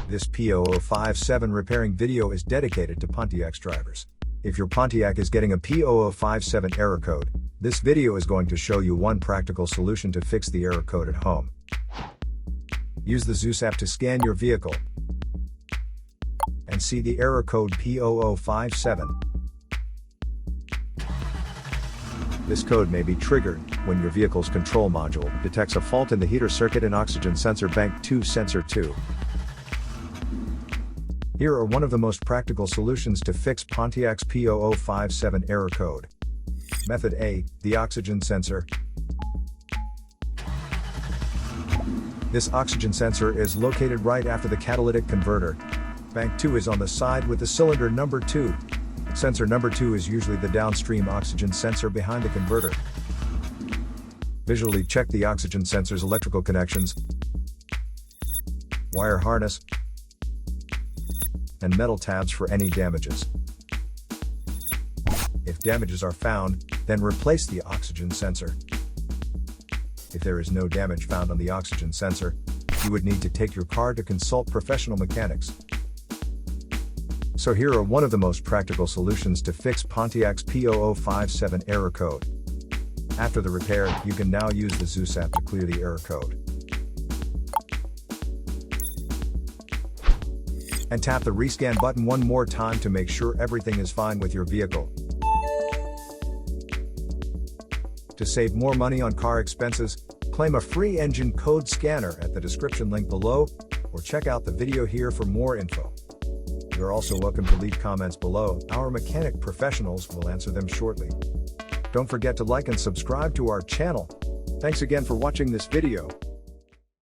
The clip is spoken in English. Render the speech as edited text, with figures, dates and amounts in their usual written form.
This P0057 repairing video is dedicated to Pontiac's drivers. If your Pontiac is getting a P0057 error code, this video is going to show you one practical solution to fix the error code at home. Use the Zeus app to scan your vehicle and see the error code P0057. This code may be triggered when your vehicle's control module detects a fault in the heater circuit and oxygen sensor bank 2 sensor 2. Here are one of the most practical solutions to fix Pontiac's P0057 error code. Method A, the oxygen sensor. This oxygen sensor is located right after the catalytic converter. Bank 2 is on the side with the cylinder number 2. Sensor number 2 is usually the downstream oxygen sensor behind the converter. Visually check the oxygen sensor's electrical connections, wire harness, and metal tabs for any damages. If damages are found, then replace the oxygen sensor. If there is no damage found on the oxygen sensor, you would need to take your car to consult professional mechanics. So here are one of the most practical solutions to fix Pontiac's P0057 error code. After the repair, you can now use the Zeus app to clear the error code. And tap the rescan button one more time to make sure everything is fine with your vehicle. To save more money on car expenses, claim a free engine code scanner at the description link below, or check out the video here for more info. You're also welcome to leave comments below. Our mechanic professionals will answer them shortly. Don't forget to like and subscribe to our channel. Thanks again for watching this video.